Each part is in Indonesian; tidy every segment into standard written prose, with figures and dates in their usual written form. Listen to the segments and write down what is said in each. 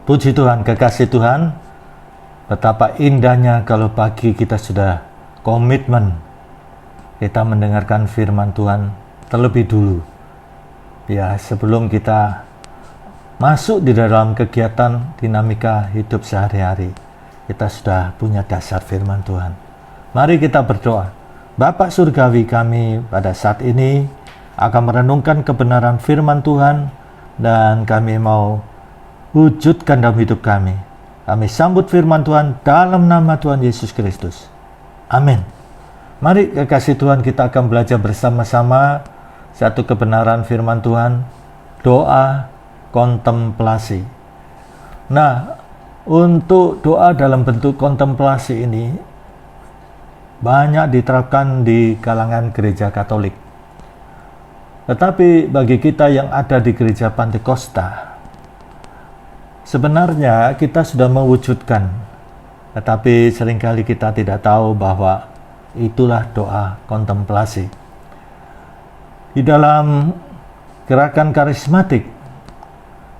Puji Tuhan, kekasih Tuhan, betapa indahnya kalau pagi kita sudah komitmen kita mendengarkan firman Tuhan terlebih dulu. Ya, sebelum kita masuk di dalam kegiatan dinamika hidup sehari-hari, kita sudah punya dasar firman Tuhan. Mari kita berdoa. Bapa Surgawi kami pada saat ini akan merenungkan kebenaran firman Tuhan dan kami mau wujudkan dalam hidup kami. Kami sambut firman Tuhan dalam nama Tuhan Yesus Kristus. Amin. Mari kekasih Tuhan, kita akan belajar bersama-sama satu kebenaran firman Tuhan, doa kontemplasi. Nah, untuk doa dalam bentuk kontemplasi ini banyak diterapkan di kalangan gereja Katolik. Tetapi bagi kita yang ada di gereja Pantekosta, sebenarnya kita sudah mewujudkan, tetapi seringkali kita tidak tahu bahwa itulah doa kontemplasi. Di dalam gerakan karismatik,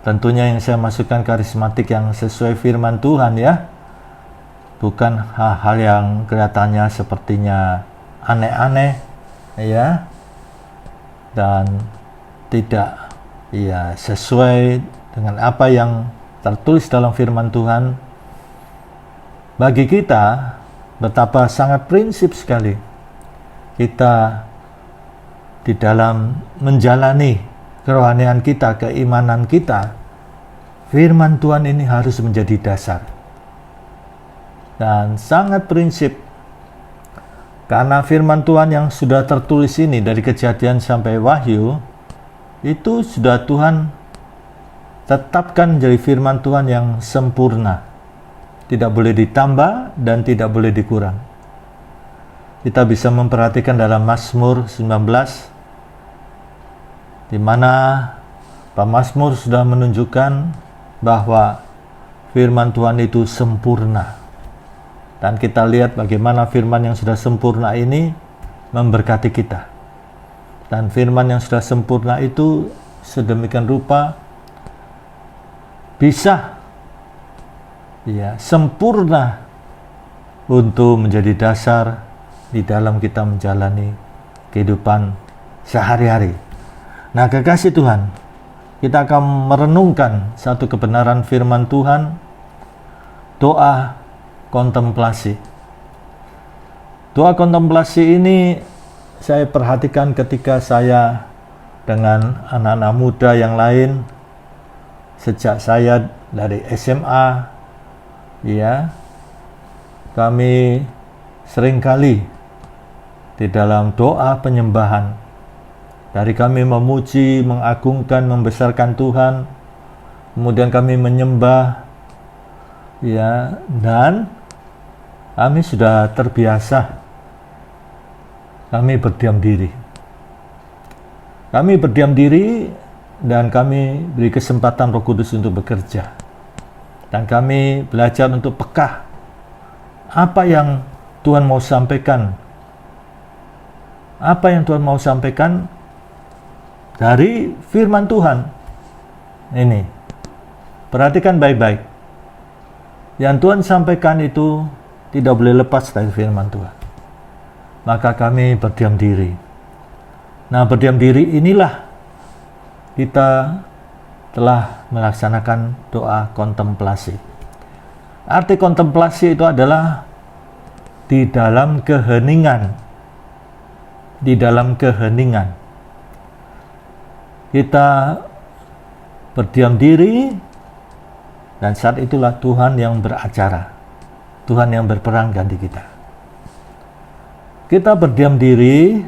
tentunya yang saya masukkan karismatik yang sesuai firman Tuhan ya, bukan hal-hal yang kelihatannya sepertinya aneh-aneh ya, dan tidak ya sesuai dengan apa yang tertulis dalam firman Tuhan. Bagi kita betapa sangat prinsip sekali kita di dalam menjalani kerohanian kita, keimanan kita, firman Tuhan ini harus menjadi dasar dan sangat prinsip. Karena firman Tuhan yang sudah tertulis ini dari Kejadian sampai Wahyu, itu sudah Tuhan tetapkan jadi firman Tuhan yang sempurna. Tidak boleh ditambah dan tidak boleh dikurang. Kita bisa memperhatikan dalam Mazmur 19, di mana pemazmur sudah menunjukkan bahwa firman Tuhan itu sempurna. Dan kita lihat bagaimana firman yang sudah sempurna ini memberkati kita. Dan firman yang sudah sempurna itu sedemikian rupa bisa ya sempurna untuk menjadi dasar di dalam kita menjalani kehidupan sehari-hari. Nah, kekasih Tuhan, kita akan merenungkan satu kebenaran firman Tuhan, doa kontemplasi. Doa kontemplasi ini saya perhatikan ketika saya dengan anak-anak muda yang lain, sejak saya dari SMA, ya, kami seringkali di dalam doa penyembahan, dari kami memuji, mengagungkan, membesarkan Tuhan, kemudian kami menyembah, ya, dan kami sudah terbiasa kami berdiam diri. Kami berdiam diri dan kami beri kesempatan Roh Kudus untuk bekerja. Dan kami belajar untuk peka apa yang Tuhan mau sampaikan. Apa yang Tuhan mau sampaikan dari firman Tuhan. Ini. Perhatikan baik-baik. Yang Tuhan sampaikan itu tidak boleh lepas dari firman Tuhan. Maka kami berdiam diri. Nah, berdiam diri inilah kita telah melaksanakan doa kontemplasi. Arti kontemplasi itu adalah di dalam keheningan. Di dalam keheningan. Kita berdiam diri dan saat itulah Tuhan yang beracara. Tuhan yang berperang ganti kita. Kita berdiam diri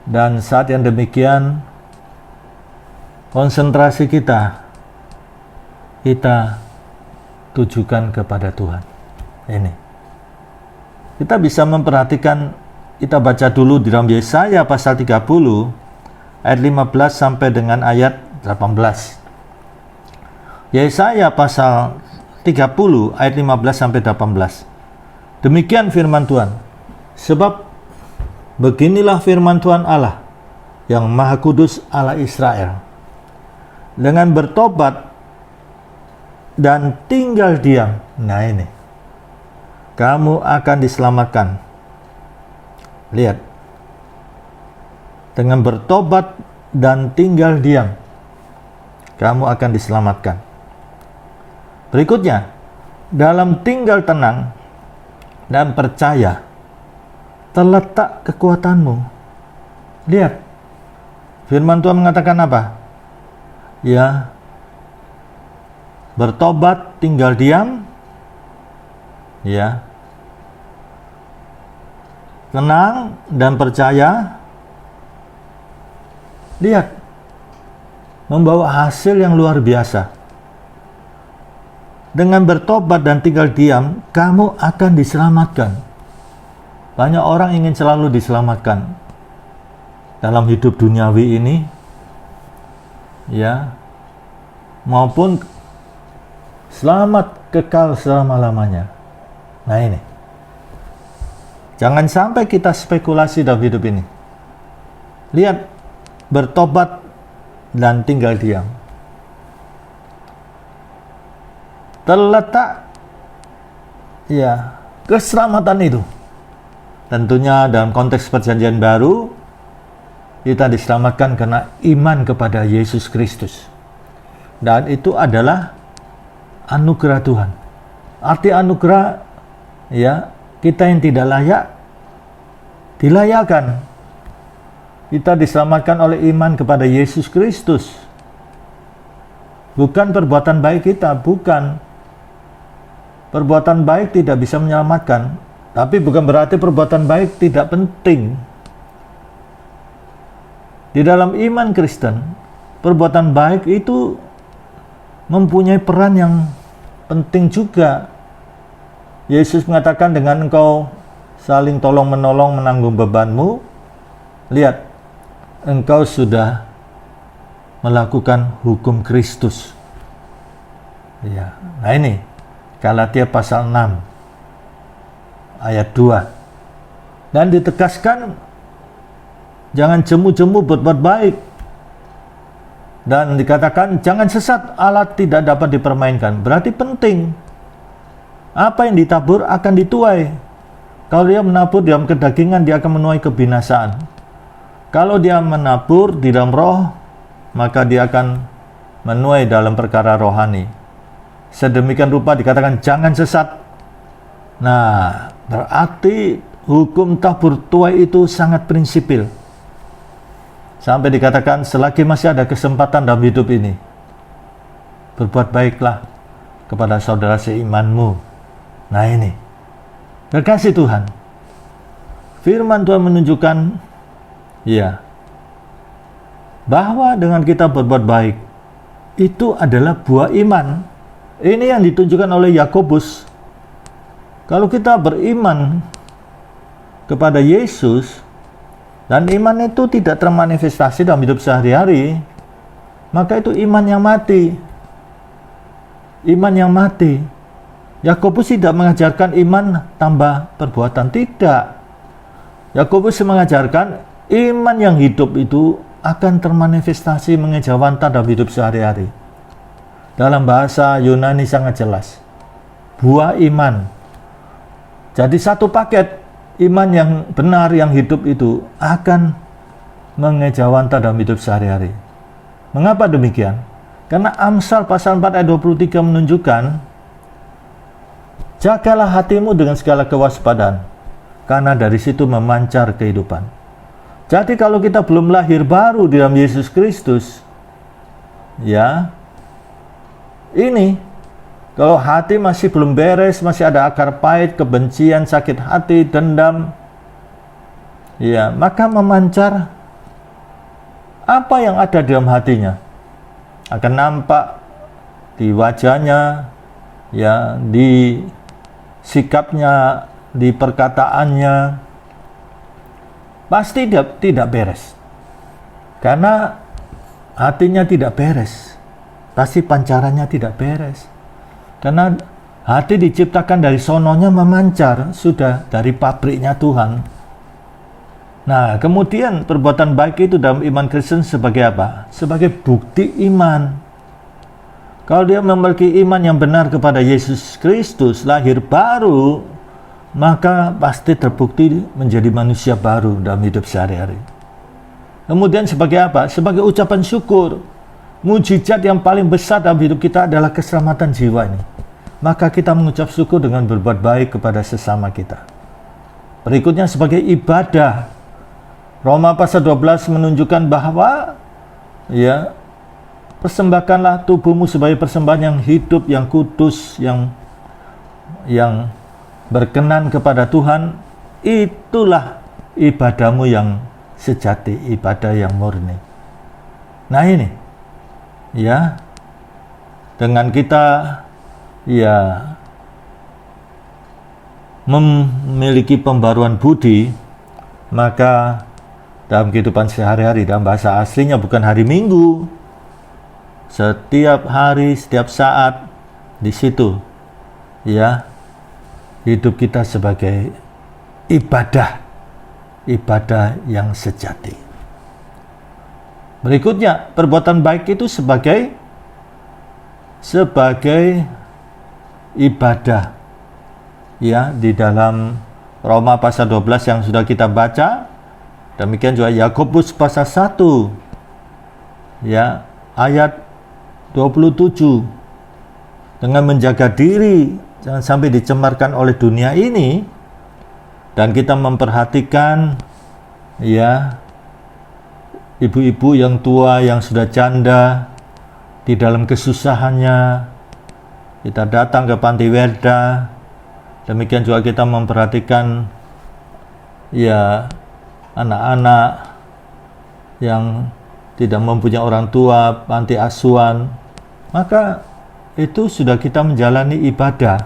dan saat yang demikian konsentrasi kita tujukan kepada Tuhan. Ini. Kita bisa memperhatikan, kita baca dulu di dalam Yesaya pasal 30 ayat 15 sampai dengan ayat 18. Yesaya pasal 30 ayat 15 sampai 18. Demikian firman Tuhan. Sebab beginilah firman Tuhan Allah yang Maha Kudus, Allah Israel. Dengan bertobat dan tinggal diam. Nah ini, kamu akan diselamatkan. Lihat, dengan bertobat dan tinggal diam, kamu akan diselamatkan. Berikutnya, dalam tinggal tenang dan percaya terletak kekuatanmu. Lihat, firman Tuhan mengatakan apa? Ya, bertobat, tinggal diam, ya, tenang dan percaya. Lihat, membawa hasil yang luar biasa. Dengan bertobat dan tinggal diam, kamu akan diselamatkan. Banyak orang ingin selalu diselamatkan dalam hidup duniawi ini, ya, maupun selamat kekal selama-lamanya. Nah ini, jangan sampai kita spekulasi dalam hidup ini. Lihat, bertobat dan tinggal diam, terletak, ya, keselamatan itu. Tentunya dalam konteks perjanjian baru, kita diselamatkan karena iman kepada Yesus Kristus, dan itu adalah anugerah Tuhan. Arti anugerah, ya, kita yang tidak layak dilayakkan. Kita diselamatkan oleh iman kepada Yesus Kristus, bukan perbuatan baik kita. Bukan, perbuatan baik tidak bisa menyelamatkan, tapi bukan berarti perbuatan baik tidak penting. Di dalam iman Kristen, perbuatan baik itu mempunyai peran yang penting juga. Yesus mengatakan, dengan engkau saling tolong-menolong menanggung bebanmu, lihat, engkau sudah melakukan hukum Kristus. Ya. Nah ini, Galatia pasal 6 ayat 2. Dan ditegaskan, jangan jemu-jemu berbuat baik. Dan dikatakan, jangan sesat, Allah tidak dapat dipermainkan. Berarti penting, apa yang ditabur akan dituai. Kalau dia menabur dalam kedagingan, dia akan menuai kebinasaan. Kalau dia menabur di dalam roh, maka dia akan menuai dalam perkara rohani. Sedemikian rupa dikatakan jangan sesat. Nah, berarti hukum tabur tuai itu sangat prinsipil. Sampai dikatakan selagi masih ada kesempatan dalam hidup ini, berbuat baiklah kepada saudara seimanmu. Nah ini, kekasih Tuhan, firman Tuhan menunjukkan, ya, bahwa dengan kita berbuat baik itu adalah buah iman. Ini yang ditunjukkan oleh Yakobus. Kalau kita beriman kepada Yesus dan iman itu tidak termanifestasi dalam hidup sehari-hari, maka itu iman yang mati. Iman yang mati. Yakobus tidak mengajarkan iman tambah perbuatan, tidak. Yakobus mengajarkan iman yang hidup itu akan termanifestasi mengejawantah dalam hidup sehari-hari. Dalam bahasa Yunani sangat jelas, buah iman. Jadi satu paket iman yang benar, yang hidup itu akan mengejawantah dalam hidup sehari-hari. Mengapa demikian? Karena Amsal pasal 4 ayat 23 menunjukkan, jagalah hatimu dengan segala kewaspadaan, karena dari situ memancar kehidupan. Jadi kalau kita belum lahir baru di dalam Yesus Kristus, ya, ini, kalau hati masih belum beres, masih ada akar pahit, kebencian, sakit hati, dendam, ya, maka memancar apa yang ada di dalam hatinya akan nampak di wajahnya, ya, di sikapnya, di perkataannya, pasti tidak beres. Karena hatinya tidak beres, pasti pancarannya tidak beres. Karena hati diciptakan dari sononya memancar, sudah dari pabriknya Tuhan. Nah, kemudian perbuatan baik itu dalam iman Kristen sebagai apa? Sebagai bukti iman. Kalau dia memiliki iman yang benar kepada Yesus Kristus, lahir baru, maka pasti terbukti menjadi manusia baru dalam hidup sehari-hari. Kemudian sebagai apa? Sebagai ucapan syukur. Mujizat yang paling besar dalam hidup kita adalah keselamatan jiwa ini. Maka kita mengucap syukur dengan berbuat baik kepada sesama kita. Berikutnya sebagai ibadah. Roma pasal 12 menunjukkan bahwa persembahkanlah tubuhmu sebagai persembahan yang hidup, yang kudus, yang berkenan kepada Tuhan. Itulah ibadahmu yang sejati, ibadah yang murni. Nah ini, dengan kita memiliki pembaruan budi, maka dalam kehidupan sehari-hari, dalam bahasa aslinya bukan hari Minggu, setiap hari, setiap saat, di situ hidup kita sebagai ibadah yang sejati. Berikutnya, perbuatan baik itu sebagai ibadah di dalam Roma pasal 12 yang sudah kita baca. Demikian juga Yakobus pasal 1 ayat 27, dengan menjaga diri jangan sampai dicemarkan oleh dunia ini, dan kita memperhatikan ibu-ibu yang tua yang sudah janda di dalam kesusahannya. Kita datang ke panti werda. Demikian juga kita memperhatikan anak-anak yang tidak mempunyai orang tua, panti asuhan. Maka itu sudah kita menjalani ibadah.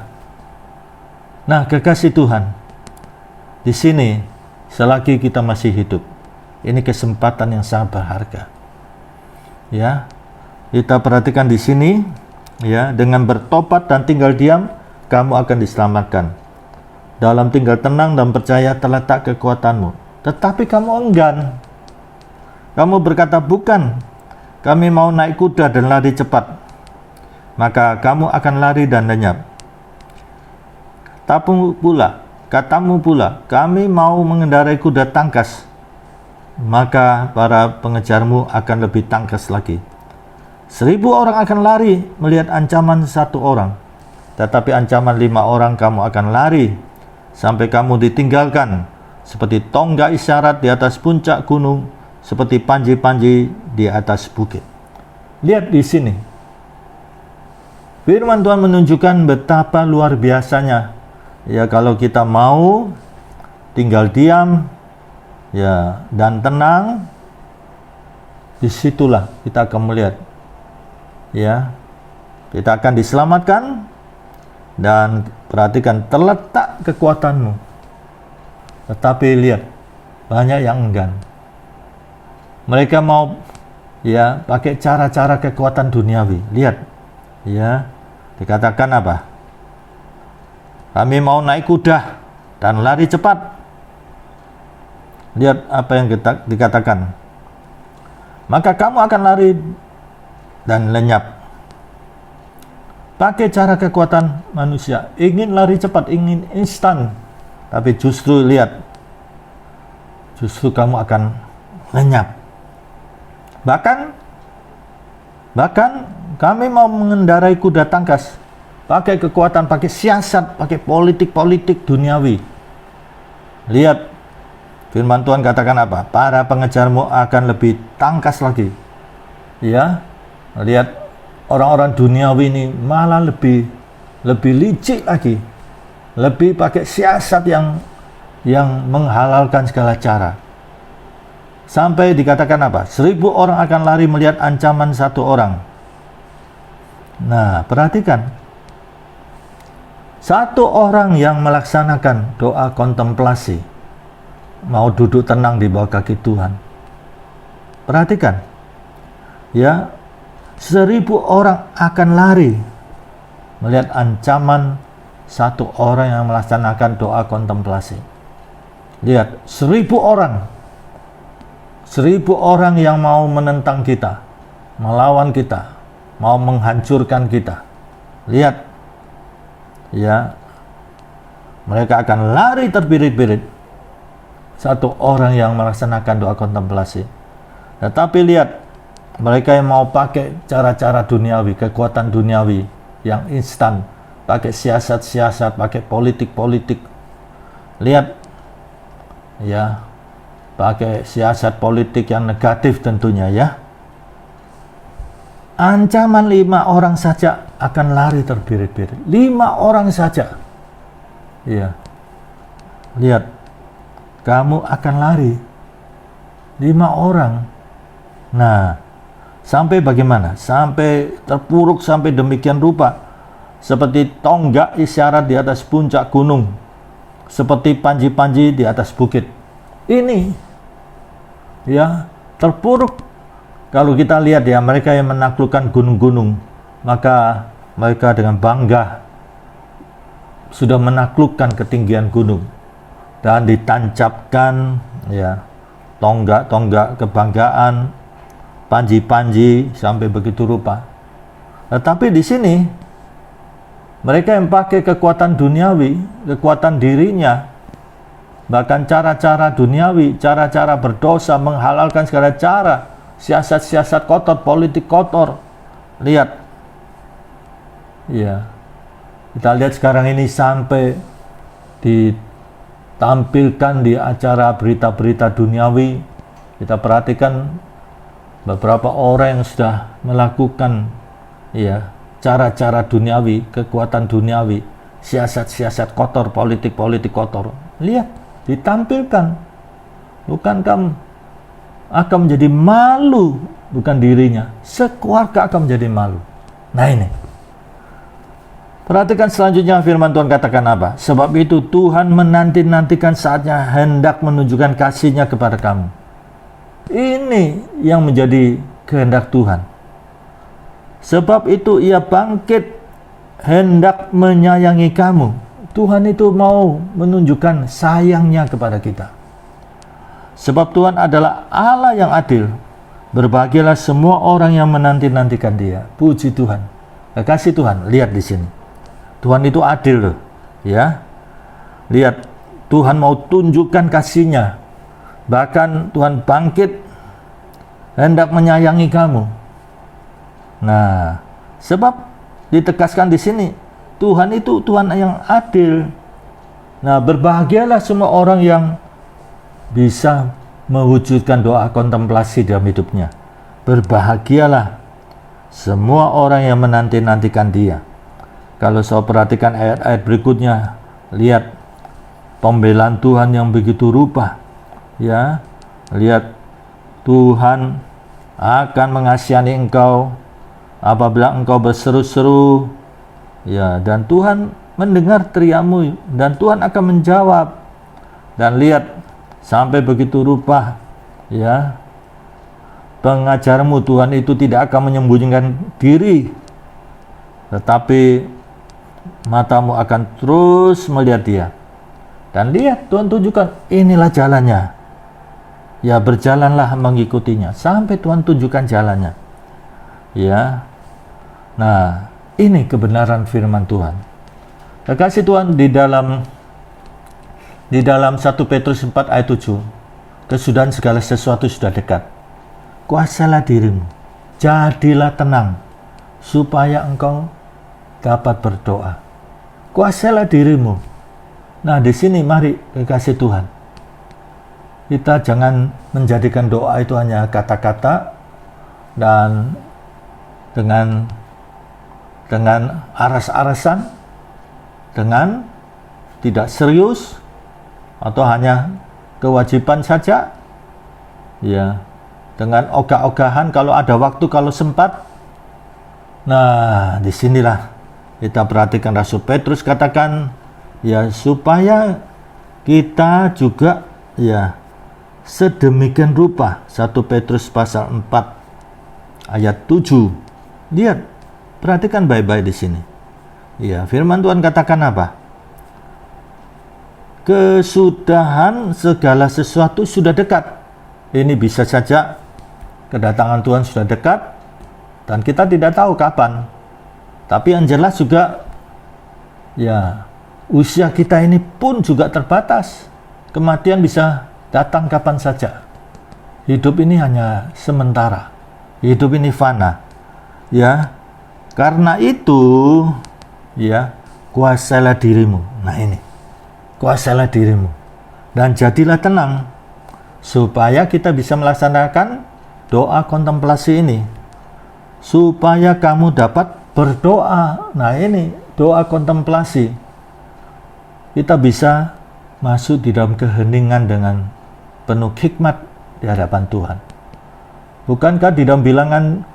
Nah, kekasih Tuhan, di sini selagi kita masih hidup, ini kesempatan yang sangat berharga. Kita perhatikan di sini, dengan bertobat dan tinggal diam, kamu akan diselamatkan. Dalam tinggal tenang dan percaya terletak kekuatanmu. Tetapi kamu enggan. Kamu berkata, bukan, kami mau naik kuda dan lari cepat. Maka kamu akan lari dan lenyap. Katamu pula, kami mau mengendarai kuda tangkas. Maka para pengejarmu akan lebih tangkas lagi. 1000 orang akan lari melihat ancaman 1 orang. Tetapi ancaman 5 orang kamu akan lari, sampai kamu ditinggalkan, seperti tonggak isyarat di atas puncak gunung, seperti panji-panji di atas bukit. Lihat di sini, firman Tuhan menunjukkan betapa luar biasanya kalau kita mau tinggal diam dan tenang. Disitulah kita akan melihat kita akan diselamatkan. Dan perhatikan, terletak kekuatanmu. Tetapi lihat, banyak yang enggan. Mereka mau pakai cara-cara kekuatan duniawi. Lihat, dikatakan apa? Kami mau naik kuda dan lari cepat. Lihat apa yang dikatakan. Maka kamu akan lari dan lenyap. Pakai cara kekuatan manusia, ingin lari cepat, ingin instan. Tapi justru lihat, justru kamu akan lenyap. Bahkan kami mau mengendarai kuda tangkas, pakai kekuatan, pakai siasat, pakai politik duniawi. Lihat, firman Tuhan katakan apa? Para pengejarmu akan lebih tangkas lagi. Lihat, orang-orang duniawi ini malah lebih licik lagi, lebih pakai siasat yang menghalalkan segala cara. Sampai dikatakan apa? 1000 orang akan lari melihat ancaman 1 orang. Nah, perhatikan. 1 orang yang melaksanakan doa kontemplasi, mau duduk tenang di bawah kaki Tuhan. Perhatikan. 1000 orang akan lari melihat ancaman 1 orang yang melaksanakan doa kontemplasi. Lihat, 1000 orang. 1000 orang yang mau menentang kita, melawan kita, mau menghancurkan kita. Lihat, ya, mereka akan lari terbirit-birit. Satu orang yang melaksanakan doa kontemplasi. Tetapi lihat, mereka yang mau pakai cara-cara duniawi, kekuatan duniawi yang instan, pakai siasat-siasat, pakai politik-politik. Lihat, ya, pakai siasat politik yang negatif tentunya, ya. Ancaman 5 orang saja akan lari terbirit-birit. 5 orang saja. Ya. Lihat, kamu akan lari. 5 orang. Nah, sampai bagaimana? Sampai terpuruk sampai demikian rupa. Seperti tonggak isyarat di atas puncak gunung. Seperti panji-panji di atas bukit. Ini, ya, terpuruk. Kalau kita lihat ya, mereka yang menaklukkan gunung-gunung, maka mereka dengan bangga sudah menaklukkan ketinggian gunung dan ditancapkan, ya, tonggak-tonggak kebanggaan, panji-panji sampai begitu rupa. Tetapi di sini mereka yang pakai kekuatan duniawi, kekuatan dirinya, bahkan cara-cara duniawi, cara-cara berdosa, menghalalkan segala cara, siasat-siasat kotor, politik kotor. Lihat, ya, kita lihat sekarang ini sampai ditampilkan di acara berita-berita duniawi. Kita perhatikan beberapa orang yang sudah melakukan, ya, cara-cara duniawi, kekuatan duniawi, siasat-siasat kotor, politik-politik kotor. Lihat, ditampilkan. Bukankah akan menjadi malu, bukan dirinya, sekeluarga akan menjadi malu. Nah ini, perhatikan selanjutnya firman Tuhan katakan apa? Sebab itu Tuhan menanti-nantikan saatnya hendak menunjukkan kasih-Nya kepada kamu. Ini yang menjadi kehendak Tuhan. Sebab itu Ia bangkit hendak menyayangi kamu. Tuhan itu mau menunjukkan sayangnya kepada kita. Sebab Tuhan adalah Allah yang adil. Berbahagialah semua orang yang menanti-nantikan Dia. Puji Tuhan. Kasih Tuhan, lihat di sini. Tuhan itu adil loh, ya. Lihat, Tuhan mau tunjukkan kasih-Nya. Bahkan Tuhan bangkit hendak menyayangi kamu. Nah, sebab ditegaskan di sini, Tuhan itu Tuhan yang adil. Nah, berbahagialah semua orang yang bisa mewujudkan doa kontemplasi dalam hidupnya. Berbahagialah semua orang yang menanti-nantikan Dia. Kalau saya perhatikan ayat-ayat berikutnya, lihat pembelaan Tuhan yang begitu rupa, ya. Lihat, Tuhan akan mengasihani engkau apabila engkau berseru-seru, ya, dan Tuhan mendengar teriakmu dan Tuhan akan menjawab. Dan lihat, sampai begitu rupa, ya, pengajarmu Tuhan itu tidak akan menyembunyikan diri, tetapi matamu akan terus melihat Dia. Dan lihat, Tuhan tunjukkan, inilah jalannya. Ya, berjalanlah mengikutinya sampai Tuhan tunjukkan jalannya. Ya. Nah, ini kebenaran firman Tuhan. Kekasih Tuhan, di dalam 1 Petrus 4 ayat 7, kesudahan segala sesuatu sudah dekat. Kuasalah dirimu, jadilah tenang, supaya engkau dapat berdoa. Kuasalah dirimu. Nah, di sini mari kekasih Tuhan, kita jangan menjadikan doa itu hanya kata-kata dan dengan aras-arasan, dengan tidak serius, atau hanya kewajiban saja, ya, dengan ogah-ogahan kalau ada waktu, kalau sempat. Nah, disinilah kita perhatikan Rasul Petrus katakan, ya, supaya kita juga, ya, sedemikian rupa. 1 Petrus pasal 4 ayat 7. Lihat, perhatikan baik-baik di sini. Ya, firman Tuhan katakan apa? Kesudahan segala sesuatu sudah dekat. Ini bisa saja kedatangan Tuhan sudah dekat, Dan kita tidak tahu kapan. Tapi yang jelas juga, ya, usia kita ini pun juga terbatas. Kematian bisa datang kapan saja. Hidup ini hanya sementara. Hidup ini fana. Ya, karena itu, ya, kuasailah dirimu. Nah ini, kuasailah dirimu. Dan jadilah tenang, supaya kita bisa melaksanakan doa kontemplasi ini. Supaya kamu dapat berdoa. Nah ini, doa kontemplasi. Kita bisa masuk di dalam keheningan dengan penuh hikmat di hadapan Tuhan. Bukankah di dalam bilangan,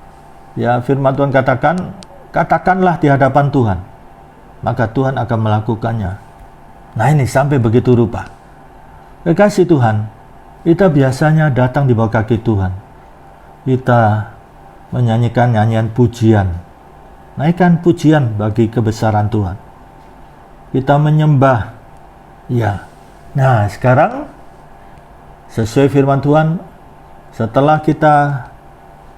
ya, firman Tuhan katakan, katakanlah di hadapan Tuhan, maka Tuhan akan melakukannya. Nah ini, sampai begitu rupa. Kekasih Tuhan, kita biasanya datang di bawah kaki Tuhan. Kita menyanyikan nyanyian pujian, naikkan pujian bagi kebesaran Tuhan. Kita menyembah, ya. Nah sekarang, sesuai firman Tuhan, setelah kita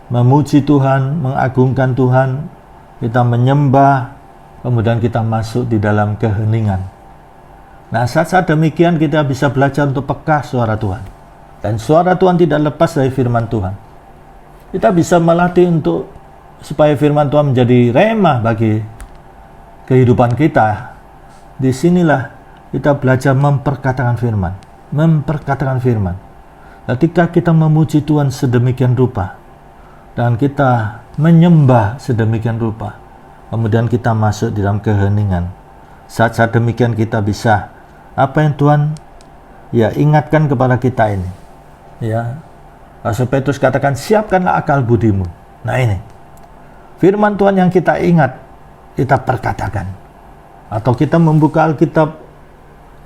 memuji Tuhan, mengagungkan Tuhan, kita menyembah, kemudian kita masuk di dalam keheningan. Nah, saat-saat demikian kita bisa belajar untuk peka suara Tuhan. Dan suara Tuhan tidak lepas dari firman Tuhan. Kita bisa melatih untuk supaya firman Tuhan menjadi rema bagi kehidupan kita. Disinilah kita belajar memperkatakan firman. Memperkatakan firman. Ketika kita memuji Tuhan sedemikian rupa, dan kita menyembah sedemikian rupa, kemudian kita masuk di dalam keheningan. Saat-saat demikian kita bisa, apa yang Tuhan, ya, ingatkan kepada kita ini, ya, Rasul Petrus katakan, siapkanlah akal budimu. Nah ini, firman Tuhan yang kita ingat, kita perkatakan. Atau kita membuka Alkitab,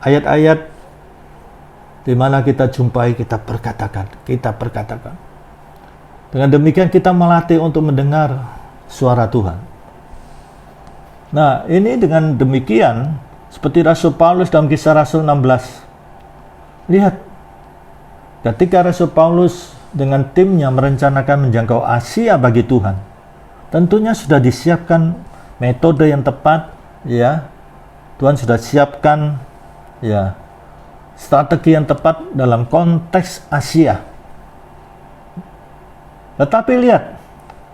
ayat-ayat di mana kita jumpai, kita perkatakan, kita perkatakan. Dengan demikian kita melatih untuk mendengar suara Tuhan. Nah, ini dengan demikian, seperti Rasul Paulus dalam Kisah Rasul 16. Lihat, ketika Rasul Paulus dengan timnya merencanakan menjangkau Asia bagi Tuhan, tentunya sudah disiapkan metode yang tepat, ya. Tuhan sudah siapkan, ya, strategi yang tepat dalam konteks Asia. Tetapi lihat,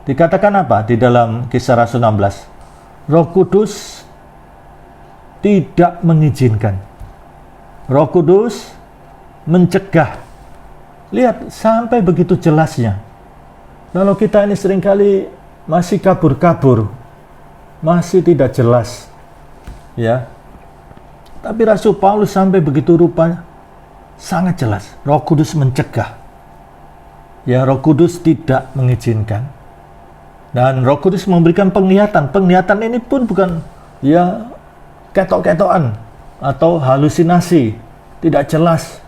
dikatakan apa di dalam Kisah Rasul 16? Roh Kudus tidak mengizinkan. Roh Kudus mencegah. Lihat, sampai begitu jelasnya. Kalau kita ini seringkali masih kabur-kabur, masih tidak jelas, ya. Tapi Rasul Paulus sampai begitu rupa sangat jelas. Roh Kudus mencegah. Ya, Roh Kudus tidak mengizinkan. Dan Roh Kudus memberikan penglihatan. Penglihatan ini pun bukan, ya, ketok-ketokan atau halusinasi, tidak jelas.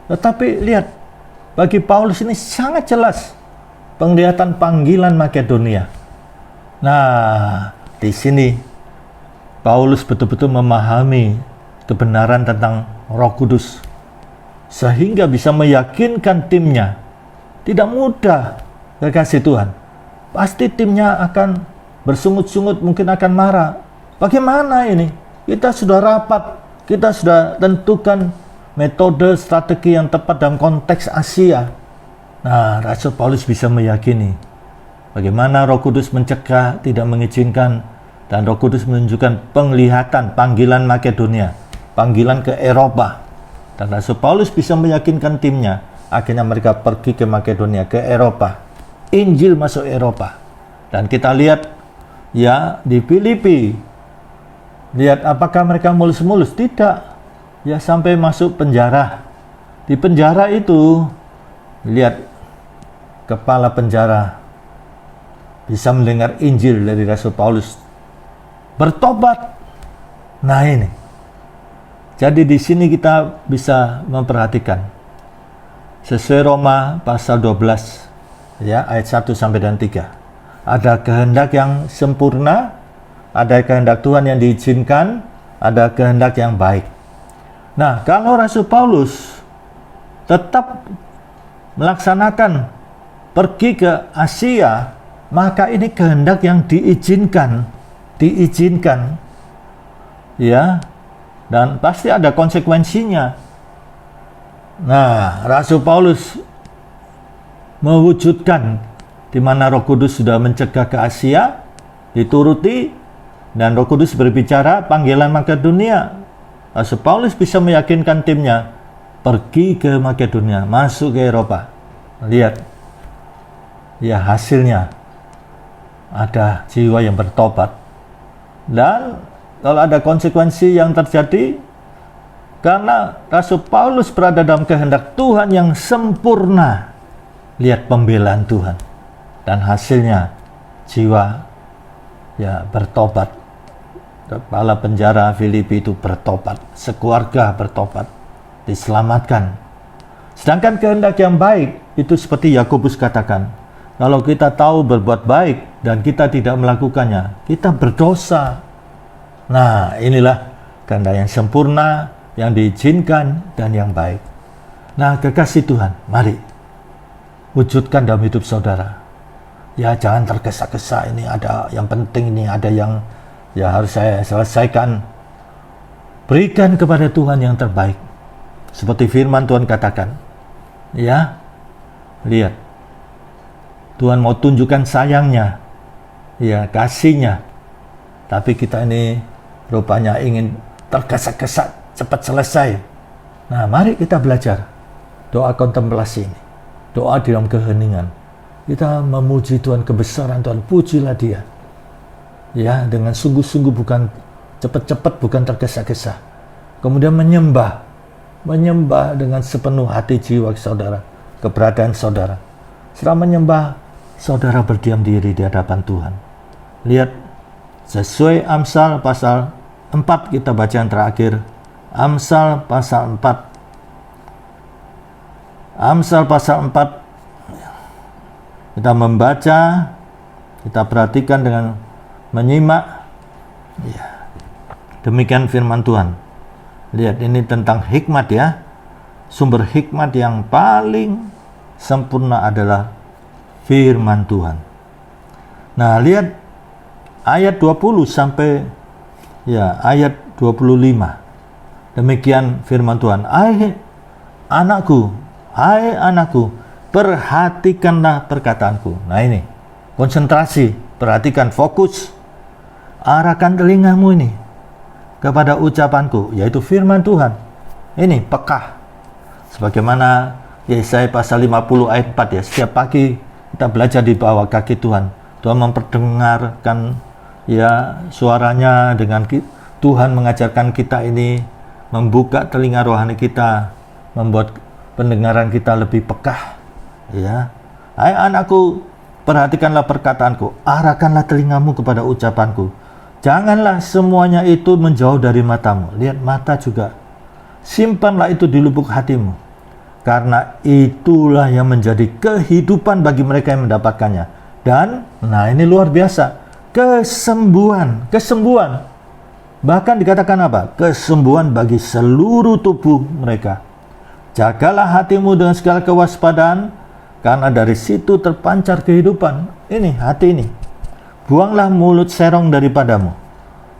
Tetapi lihat, bagi Paulus ini sangat jelas penglihatan panggilan Makedonia. Nah, di sini Paulus betul-betul memahami kebenaran tentang Roh Kudus sehingga bisa meyakinkan timnya. Tidak mudah, kekasih Tuhan. Pasti timnya akan bersungut-sungut, mungkin akan marah. Bagaimana ini? Kita sudah rapat, kita sudah tentukan metode strategi yang tepat dalam konteks Asia. Nah, Rasul Paulus bisa meyakini bagaimana Roh Kudus mencegah, tidak mengizinkan, dan Roh Kudus menunjukkan penglihatan panggilan Makedonia, panggilan ke Eropa. Dan Rasul Paulus bisa meyakinkan timnya. Akhirnya mereka pergi ke Makedonia, ke Eropa. Injil masuk Eropa. Dan kita lihat, ya, di Filipi. Lihat apakah mereka mulus-mulus? Tidak. Ya, sampai masuk penjara. Di penjara itu, lihat, kepala penjara bisa mendengar Injil dari Rasul Paulus. Bertobat. Nah ini. Jadi di sini kita bisa memperhatikan. Sesuai Roma pasal 12, ya, ayat 1 sampai dan 3. Ada kehendak yang sempurna, ada kehendak Tuhan yang diizinkan, ada kehendak yang baik. Nah, kalau Rasul Paulus tetap melaksanakan pergi ke Asia, maka ini kehendak yang diizinkan, ya, dan pasti ada konsekuensinya. Nah, Rasul Paulus mewujudkan di mana Roh Kudus sudah mencegah ke Asia, dituruti, dan Roh Kudus berbicara panggilan Makedonia. Rasul Paulus bisa meyakinkan timnya pergi ke Makedonia, masuk ke Eropa. Lihat, ya hasilnya ada jiwa yang bertobat. Dan kalau ada konsekuensi yang terjadi, karena Rasul Paulus berada dalam kehendak Tuhan yang sempurna. Lihat pembelaan Tuhan, dan hasilnya jiwa ya bertobat. Kepala penjara Filipi itu bertobat, sekeluarga bertobat, diselamatkan. Sedangkan kehendak yang baik itu seperti Yakobus katakan, kalau kita tahu berbuat baik dan kita tidak melakukannya, kita berdosa. Nah, inilah kehendak yang sempurna, yang diizinkan, dan yang baik. Nah, kekasih Tuhan, mari wujudkan dalam hidup saudara. Ya, jangan tergesa-gesa, ini ada yang penting, ini ada yang ya harus saya selesaikan. Berikan kepada Tuhan yang terbaik. Seperti firman Tuhan katakan. Ya, lihat. Tuhan mau tunjukkan sayangnya, ya kasihnya. Tapi kita ini rupanya ingin tergesa-gesa, cepat selesai. Nah, mari kita belajar doa kontemplasi ini. Doa di dalam keheningan. Kita memuji Tuhan, kebesaran Tuhan, pujilah Dia. Ya, dengan sungguh-sungguh, bukan cepat-cepat, bukan tergesa-gesa. Kemudian menyembah dengan sepenuh hati jiwa saudara, keberadaan saudara. Setelah menyembah, saudara berdiam diri di hadapan Tuhan. Lihat, sesuai Amsal pasal 4 kita baca yang terakhir. Amsal pasal 4. Amsal pasal 4. Kita membaca, kita perhatikan dengan menyimak. Ya. Demikian firman Tuhan. Lihat, ini tentang hikmat ya. Sumber hikmat yang paling sempurna adalah firman Tuhan. Nah, lihat ayat 20 sampai ya ayat 25. Demikian firman Tuhan. Hai anakku, perhatikanlah perkataanku. Nah, ini konsentrasi, perhatikan, fokus. Arahkan telingamu ini kepada ucapanku, yaitu firman Tuhan. Ini peka. Sebagaimana Yesaya pasal 50 ayat 4 ya. Setiap pagi kita belajar di bawah kaki Tuhan. Tuhan memperdengarkan ya suaranya, dengan Tuhan mengajarkan kita ini, membuka telinga rohani kita, membuat pendengaran kita lebih peka. Ya. Hai anakku, perhatikanlah perkataanku, arahkanlah telingamu kepada ucapanku. Janganlah semuanya itu menjauh dari matamu. Lihat, mata juga. Simpanlah itu di lubuk hatimu. Karena itulah yang menjadi kehidupan bagi mereka yang mendapatkannya. Dan, nah ini luar biasa, kesembuhan. Bahkan dikatakan apa? Kesembuhan bagi seluruh tubuh mereka. Jagalah hatimu dengan segala kewaspadaan, karena dari situ terpancar kehidupan. Ini, hati ini. Buanglah mulut serong daripadamu.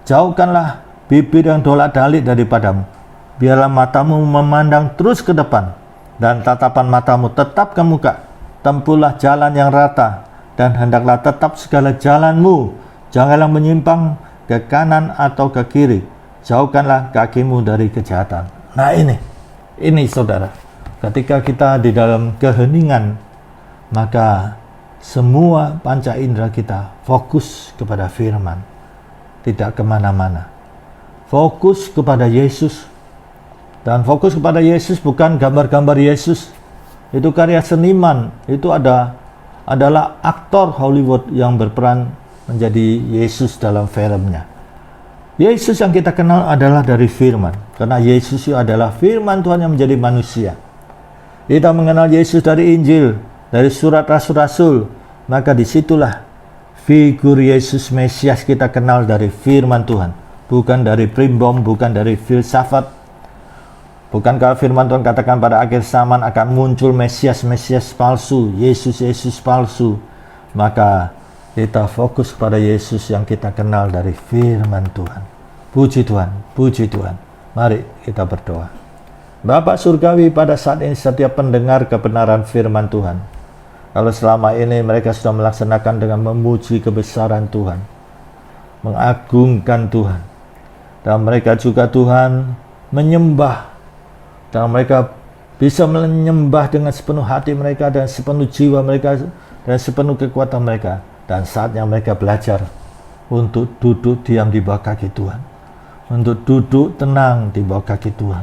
Jauhkanlah bibir yang dolak-dalik daripadamu. Biarlah matamu memandang terus ke depan, dan tatapan matamu tetap ke muka. Tempuhlah jalan yang rata, dan hendaklah tetap segala jalanmu. Janganlah menyimpang ke kanan atau ke kiri. Jauhkanlah kakimu dari kejahatan. Nah, ini saudara, ketika kita di dalam keheningan, maka semua panca indera kita fokus kepada firman, tidak kemana-mana. Fokus kepada Yesus. Dan fokus kepada Yesus bukan gambar-gambar Yesus. Itu karya seniman. Itu adalah aktor Hollywood yang berperan menjadi Yesus dalam filmnya. Yesus yang kita kenal adalah dari firman. Karena Yesus itu adalah firman Tuhan yang menjadi manusia. Kita mengenal Yesus dari Injil, dari surat rasul-rasul. Maka disitulah figur Yesus Mesias kita kenal dari firman Tuhan. Bukan dari primbom, bukan dari filsafat. Bukankah firman Tuhan katakan pada akhir zaman akan muncul Mesias palsu, Yesus palsu. Maka kita fokus pada Yesus yang kita kenal dari firman Tuhan. Puji Tuhan, puji Tuhan. Mari kita berdoa. Bapa Surgawi, pada saat ini setiap pendengar kebenaran firman Tuhan, kalau selama ini mereka sudah melaksanakan dengan memuji kebesaran Tuhan, mengagungkan Tuhan, dan mereka juga Tuhan menyembah, dan mereka bisa menyembah dengan sepenuh hati mereka, dan sepenuh jiwa mereka, dan sepenuh kekuatan mereka. Dan saatnya mereka belajar untuk duduk diam di bawah kaki Tuhan, untuk duduk tenang di bawah kaki Tuhan.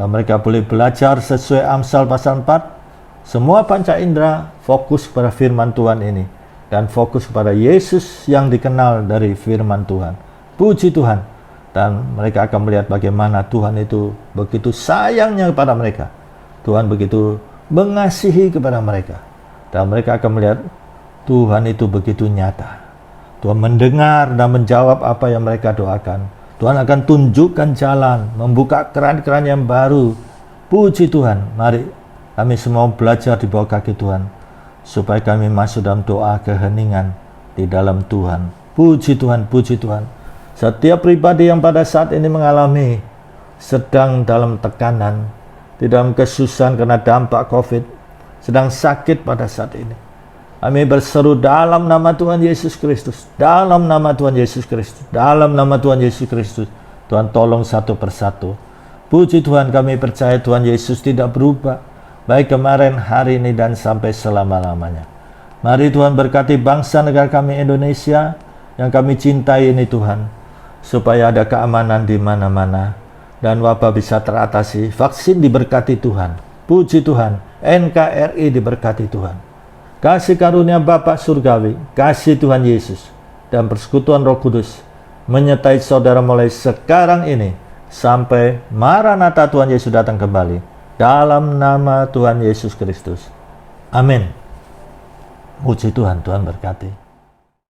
Dan mereka boleh belajar sesuai Amsal pasal 4, semua panca indera fokus pada firman Tuhan ini, dan fokus kepada Yesus yang dikenal dari firman Tuhan. Puji Tuhan. Dan mereka akan melihat bagaimana Tuhan itu begitu sayangnya kepada mereka. Tuhan begitu mengasihi kepada mereka. Dan mereka akan melihat Tuhan itu begitu nyata. Tuhan mendengar dan menjawab apa yang mereka doakan. Tuhan akan tunjukkan jalan, membuka keran-keran yang baru. Puji Tuhan. Mari kami semua belajar di bawah kaki Tuhan, supaya kami masuk dalam doa keheningan di dalam Tuhan. Puji Tuhan, puji Tuhan. Setiap pribadi yang pada saat ini mengalami sedang dalam tekanan, di dalam kesusahan karena dampak COVID, sedang sakit pada saat ini, kami berseru dalam nama Tuhan Yesus Kristus, dalam nama Tuhan Yesus Kristus, dalam nama Tuhan Yesus Kristus. Tuhan tolong satu persatu. Puji Tuhan, kami percaya Tuhan Yesus tidak berubah, baik kemarin, hari ini, dan sampai selama-lamanya. Mari Tuhan berkati bangsa negara kami Indonesia yang kami cintai ini Tuhan, supaya ada keamanan di mana-mana dan wabah bisa teratasi. Vaksin diberkati Tuhan. Puji Tuhan, NKRI diberkati Tuhan. Kasih karunia Bapa Surgawi, kasih Tuhan Yesus, dan persekutuan Roh Kudus menyertai saudara mulai sekarang ini sampai Maranatha Tuhan Yesus datang kembali. Dalam nama Tuhan Yesus Kristus. Amin. Puji Tuhan, Tuhan berkati.